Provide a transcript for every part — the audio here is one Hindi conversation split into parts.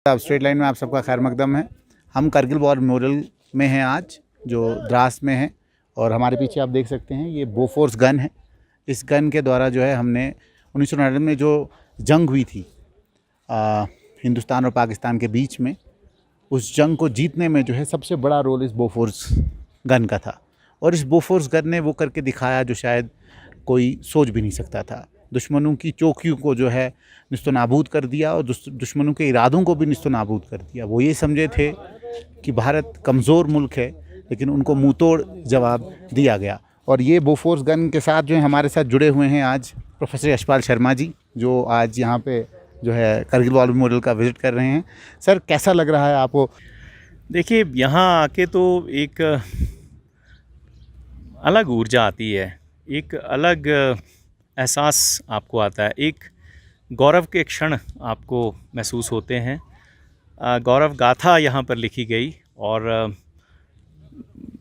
अब स्ट्रेट लाइन में आप सबका खैर मकदम है। हम करगिल वॉर मेमोरियल में हैं आज, जो द्रास में है, और हमारे पीछे आप देख सकते हैं ये बोफोर्स गन है। इस गन के द्वारा जो है हमने 1999 में जो जंग हुई थी हिंदुस्तान और पाकिस्तान के बीच में, उस जंग को जीतने में जो है सबसे बड़ा रोल इस बोफोर्स गन का था। और इस बोफोर्स गन ने वो करके दिखाया जो शायद कोई सोच भी नहीं सकता था। दुश्मनों की चौकियों को जो है निस्तो नाबूद कर दिया और दुश्मनों के इरादों को भी निस्तो नाबूद कर दिया। वो ये समझे थे कि भारत कमज़ोर मुल्क है, लेकिन उनको मुँह तोड़ जवाब दिया गया। और ये बोफोर्स गन के साथ जो है हमारे साथ जुड़े हुए हैं आज प्रोफेसर यशपाल शर्मा जी, जो आज यहाँ पे जो है करगिल वॉर मेमोरियल का विज़िट कर रहे हैं। सर, कैसा लग रहा है आपको? देखिए, यहाँ आके तो एक अलग ऊर्जा आती है, एक अलग एहसास आपको आता है, एक गौरव के क्षण आपको महसूस होते हैं। गौरव गाथा यहाँ पर लिखी गई। और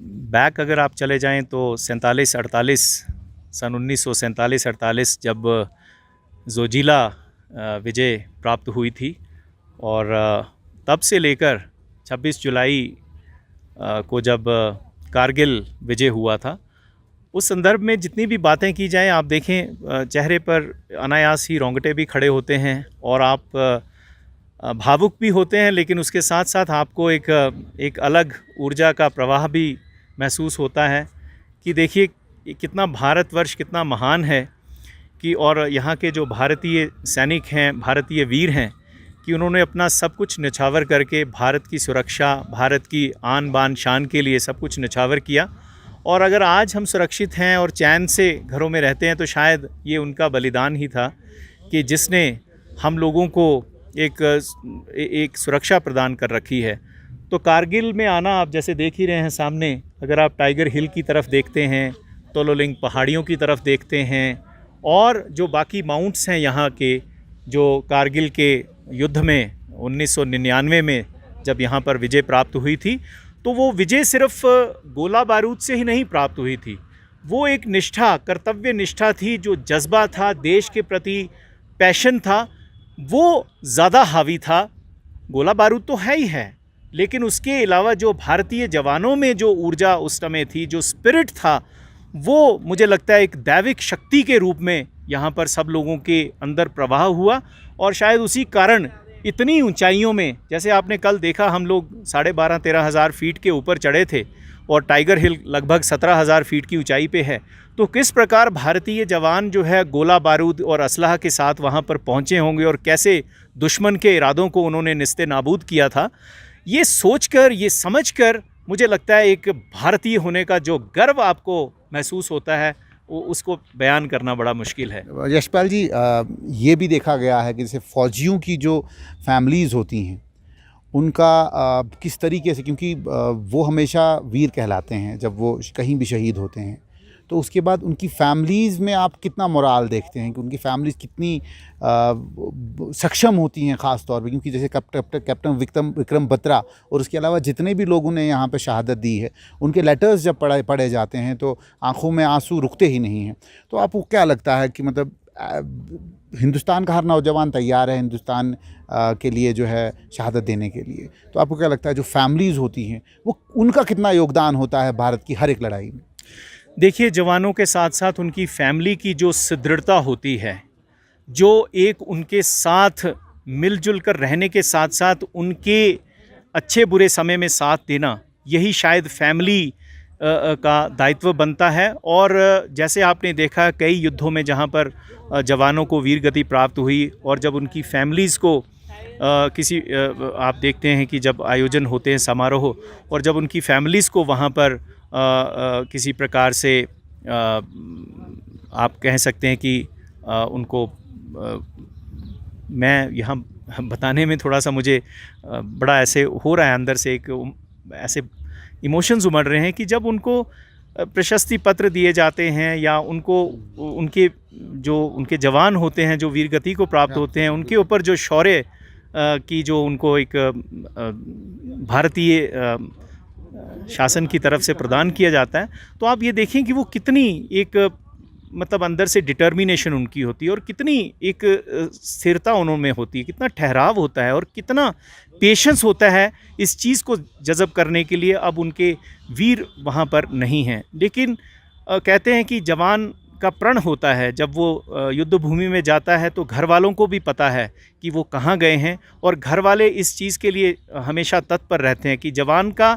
बैक अगर आप चले जाएं तो 47-48 सन 1947-48 जब जोजिला विजय प्राप्त हुई थी, और तब से लेकर 26 जुलाई को जब कारगिल विजय हुआ था, उस संदर्भ में जितनी भी बातें की जाएं, आप देखें चेहरे पर अनायास ही रोंगटे भी खड़े होते हैं और आप भावुक भी होते हैं, लेकिन उसके साथ साथ आपको एक अलग ऊर्जा का प्रवाह भी महसूस होता है कि देखिए कितना भारतवर्ष कितना महान है कि, और यहाँ के जो भारतीय सैनिक हैं, भारतीय वीर हैं, कि उन्होंने अपना सब कुछ न्यौछावर करके भारत की सुरक्षा, भारत की आन बान शान के लिए सब कुछ न्यौछावर किया। और अगर आज हम सुरक्षित हैं और चैन से घरों में रहते हैं तो शायद ये उनका बलिदान ही था कि जिसने हम लोगों को एक सुरक्षा प्रदान कर रखी है। तो कारगिल में आना, आप जैसे देख ही रहे हैं सामने, अगर आप टाइगर हिल की तरफ देखते हैं, तोलोलिंग पहाड़ियों की तरफ देखते हैं, और जो बाकी माउंट्स हैं यहाँ के, जो कारगिल के युद्ध में 1999 में जब यहाँ पर विजय प्राप्त हुई थी, तो वो विजय सिर्फ गोला बारूद से ही नहीं प्राप्त हुई थी। वो एक निष्ठा, कर्तव्य निष्ठा थी, जो जज्बा था, देश के प्रति पैशन था, वो ज़्यादा हावी था। गोला बारूद तो है ही है, लेकिन उसके अलावा जो भारतीय जवानों में जो ऊर्जा उस समय थी, जो स्पिरिट था, वो मुझे लगता है एक दैविक शक्ति के रूप में यहाँ पर सब लोगों के अंदर प्रवाह हुआ। और शायद उसी कारण इतनी ऊंचाइयों में, जैसे आपने कल देखा, हम लोग 12,500-13 हज़ार फीट के ऊपर चढ़े थे और टाइगर हिल लगभग 17,000 फीट की ऊंचाई पे है। तो किस प्रकार भारतीय जवान जो है गोला बारूद और असलहा के साथ वहाँ पर पहुँचे होंगे और कैसे दुश्मन के इरादों को उन्होंने निस्ते नाबूद किया था, ये सोचकर, ये समझकर मुझे लगता है एक भारतीय होने का जो गर्व आपको महसूस होता है, वो उसको बयान करना बड़ा मुश्किल है। यशपाल जी, ये भी देखा गया है कि जैसे फ़ौजियों की जो फैमिलीज़ होती हैं उनका किस तरीके से, क्योंकि वो हमेशा वीर कहलाते हैं जब वो कहीं भी शहीद होते हैं, तो उसके बाद उनकी फैमिलीज़ में आप कितना मोराल देखते हैं कि उनकी फैमिलीज़ कितनी सक्षम होती हैं, ख़ास तौर पे क्योंकि जैसे कैप्टन विक्रम बत्रा और उसके अलावा जितने भी लोगों ने यहाँ पे शहादत दी है, उनके लेटर्स जब पढ़े जाते हैं तो आंखों में आंसू रुकते ही नहीं हैं। तो आपको क्या लगता है कि मतलब हिंदुस्तान का हर नौजवान तैयार है हिंदुस्तान के लिए जो है शहादत देने के लिए, तो आपको क्या लगता है जो फैमिलीज़ होती हैं वो उनका कितना योगदान होता है भारत की हर एक लड़ाई में? देखिए, जवानों के साथ साथ उनकी फैमिली की जो सुदृढ़ता होती है, जो एक उनके साथ मिलजुल कर रहने के साथ साथ उनके अच्छे बुरे समय में साथ देना, यही शायद फैमिली का दायित्व बनता है। और जैसे आपने देखा कई युद्धों में जहाँ पर जवानों को वीर गति प्राप्त हुई, और जब उनकी फैमिलीज़ को आप देखते हैं कि जब आयोजन होते हैं समारोह, और जब उनकी फैमिलीज़ को वहाँ पर किसी प्रकार से आप कह सकते हैं कि उनको मैं यहाँ बताने में थोड़ा सा मुझे बड़ा ऐसे हो रहा है, अंदर से एक ऐसे इमोशंस उमड़ रहे हैं कि जब उनको प्रशस्ति पत्र दिए जाते हैं, या उनको उनके जवान होते हैं जो वीरगति को प्राप्त होते हैं, उनके ऊपर जो शौर्य की जो उनको एक भारतीय शासन की तरफ से प्रदान किया जाता है, तो आप ये देखें कि वो कितनी एक मतलब अंदर से डिटर्मिनेशन उनकी होती है और कितनी एक स्थिरता उनमें होती है, कितना ठहराव होता है और कितना पेशेंस होता है इस चीज़ को जज़ब करने के लिए। अब उनके वीर वहाँ पर नहीं हैं, लेकिन कहते हैं कि जवान का प्रण होता है जब वो युद्ध भूमि में जाता है तो घर वालों को भी पता है कि वो कहाँ गए हैं, और घर वाले इस चीज़ के लिए हमेशा तत्पर रहते हैं कि जवान का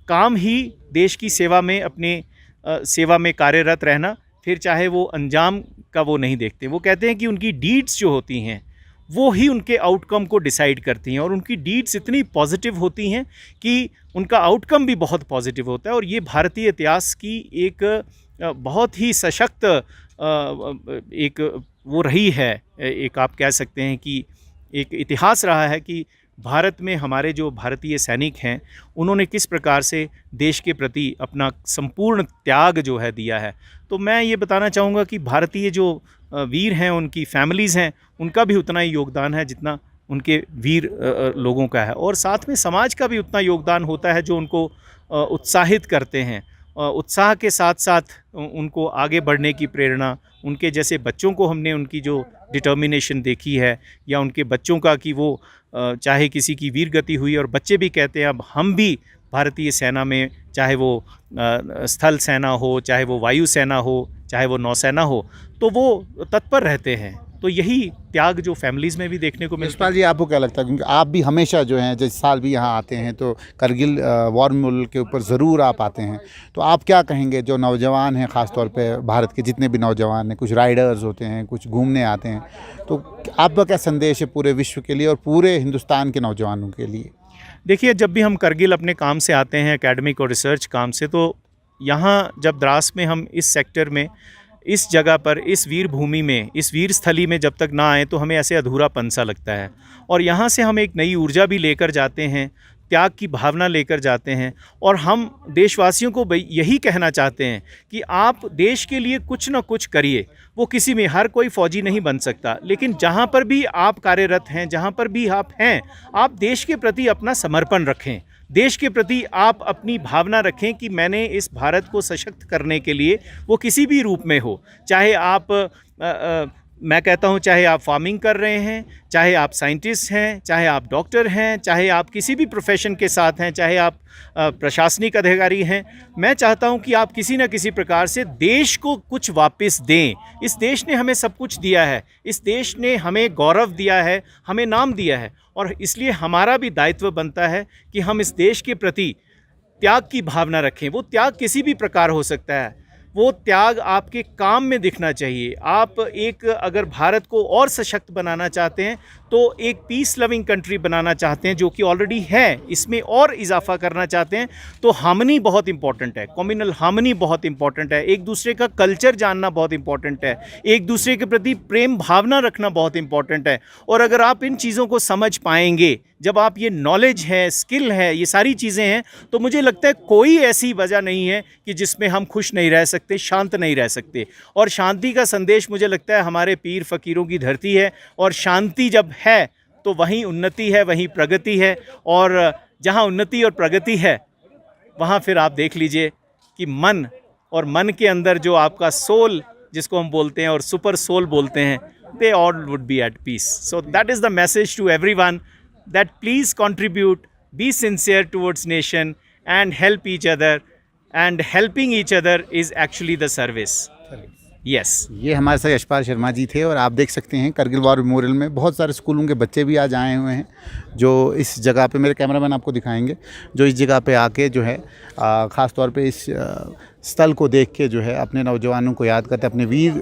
काम ही देश की सेवा में, अपने सेवा में कार्यरत रहना, फिर चाहे वो अंजाम का वो नहीं देखते। वो कहते हैं कि उनकी डीड्स जो होती हैं वो ही उनके आउटकम को डिसाइड करती हैं, और उनकी डीड्स इतनी पॉजिटिव होती हैं कि उनका आउटकम भी बहुत पॉजिटिव होता है। और ये भारतीय इतिहास की एक बहुत ही सशक्त एक वो रही है, एक आप कह सकते हैं कि एक इतिहास रहा है कि भारत में हमारे जो भारतीय सैनिक हैं उन्होंने किस प्रकार से देश के प्रति अपना संपूर्ण त्याग जो है दिया है। तो मैं ये बताना चाहूँगा कि भारतीय जो वीर हैं, उनकी फैमिलीज़ हैं, उनका भी उतना ही योगदान है जितना उनके वीर लोगों का है, और साथ में समाज का भी उतना योगदान होता है जो उनको उत्साहित करते हैं। उत्साह के साथ साथ उनको आगे बढ़ने की प्रेरणा, उनके जैसे बच्चों को हमने उनकी जो डिटर्मिनेशन देखी है, या उनके बच्चों का कि वो चाहे किसी की वीर गति हुई और बच्चे भी कहते हैं अब हम भी भारतीय सेना में, चाहे वो स्थल सेना हो, चाहे वो वायु सेना हो, चाहे वो नौसेना हो, तो वो तत्पर रहते हैं। तो यही त्याग जो फैमिलीज़ में भी देखने को मिलता है। यशपाल जी, आपको क्या लगता है, क्योंकि आप भी हमेशा जो हैं जिस साल भी यहाँ आते हैं तो करगिल वॉर मेमोरियल के ऊपर ज़रूर आप आते हैं, तो आप क्या कहेंगे जो नौजवान हैं, ख़ास तौर पे भारत के जितने भी नौजवान हैं, कुछ राइडर्स होते हैं, कुछ घूमने आते हैं, तो आपका क्या संदेश है पूरे विश्व के लिए और पूरे हिंदुस्तान के नौजवानों के लिए? देखिए, जब भी हम करगिल अपने काम से आते हैं, एकेडमिक और रिसर्च काम से, तो यहाँ जब द्रास में हम इस सेक्टर में, इस जगह पर, इस वीर भूमि में, इस वीर स्थली में जब तक ना आए तो हमें ऐसे अधूरापन सा लगता है। और यहाँ से हम एक नई ऊर्जा भी लेकर जाते हैं, त्याग की भावना लेकर जाते हैं, और हम देशवासियों को यही कहना चाहते हैं कि आप देश के लिए कुछ ना कुछ करिए। वो किसी में, हर कोई फौजी नहीं बन सकता, लेकिन जहाँ पर भी आप कार्यरत हैं, जहाँ पर भी आप हैं, आप देश के प्रति अपना समर्पण रखें, देश के प्रति आप अपनी भावना रखें कि मैंने इस भारत को सशक्त करने के लिए, वो किसी भी रूप में हो, चाहे आप मैं कहता हूँ चाहे आप फार्मिंग कर रहे हैं, चाहे आप साइंटिस्ट हैं, चाहे आप डॉक्टर हैं, चाहे आप किसी भी प्रोफेशन के साथ हैं, चाहे आप प्रशासनिक अधिकारी हैं, मैं चाहता हूँ कि आप किसी न किसी प्रकार से देश को कुछ वापस दें। इस देश ने हमें सब कुछ दिया है, इस देश ने हमें गौरव दिया है, हमें नाम दिया है, और इसलिए हमारा भी दायित्व बनता है कि हम इस देश के प्रति त्याग की भावना रखें। वो त्याग किसी भी प्रकार हो सकता है, वो त्याग आपके काम में दिखना चाहिए। आप एक अगर भारत को और सशक्त बनाना चाहते हैं, तो एक पीस लविंग कंट्री बनाना चाहते हैं जो कि ऑलरेडी है, इसमें और इजाफा करना चाहते हैं, तो हार्मनी बहुत इंपॉर्टेंट है, कम्युनल हार्मनी बहुत इंपॉर्टेंट है, एक दूसरे का कल्चर जानना बहुत इंपॉर्टेंट है, एक दूसरे के प्रति प्रेम भावना रखना बहुत इंपॉर्टेंट है। और अगर आप इन चीज़ों को समझ पाएंगे, जब आप ये नॉलेज है, स्किल है, ये सारी चीज़ें हैं, तो मुझे लगता है कोई ऐसी वजह नहीं है कि जिसमें हम खुश नहीं रह सकते, शांत नहीं रह सकते। और शांति का संदेश मुझे लगता है हमारे पीर फ़कीरों की धरती है, और शांति जब है तो वहीं उन्नति है, वहीं प्रगति है, और जहाँ उन्नति और प्रगति है वहाँ फिर आप देख लीजिए कि मन, और मन के अंदर जो आपका सोल जिसको हम बोलते हैं और सुपर सोल बोलते हैं, they all would be at peace. So that is the message to everyone, that please contribute, be sincere towards nation and help each other, and helping each other is actually the service. Yes. ये हमारे साथ यशपाल शर्मा जी थे, और आप देख सकते हैं करगिल वॉर मेमोरियल में बहुत सारे स्कूलों के बच्चे भी आज आए हुए हैं जो इस जगह पे, मेरे कैमरामैन आपको दिखाएंगे, जो इस जगह पे आके जो है ख़ास तौर पे इस स्थल को देख के जो है अपने नौजवानों को याद करते हैं, अपने वीर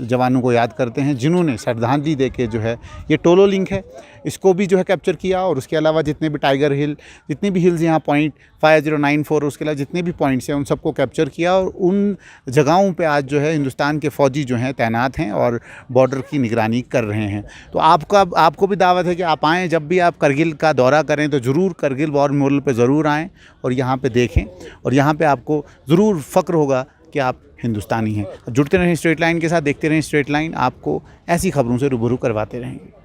जवानों को याद करते हैं जिन्होंने श्रद्धांजलि दे के जो है ये टोलो लिंक है इसको भी जो है कैप्चर किया। और उसके अलावा जितने भी टाइगर हिल, जितनी भी हिल्स यहाँ पॉइंट 5094, उसके अलावा जितने भी पॉइंट्स हैं उन सबको कैप्चर किया, और उन जगहों पे आज जो है हिंदुस्तान के फ़ौजी जो हैं तैनात हैं और बॉर्डर की निगरानी कर रहे हैं। तो आपको भी दावत है कि आप आएँ, जब भी आप करगिल का दौरा करें तो ज़रूर करगिल वॉर मेमोरियल पे ज़रूर आएँ और यहाँ पे देखें, और यहाँ पे आपको ज़रूर फ़ख्र होगा कि आप हिंदुस्तानी हैं। जुड़ते रहें स्ट्रेट लाइन के साथ, देखते रहें स्ट्रेट लाइन, आपको ऐसी खबरों से रूबरू करवाते रहेंगे।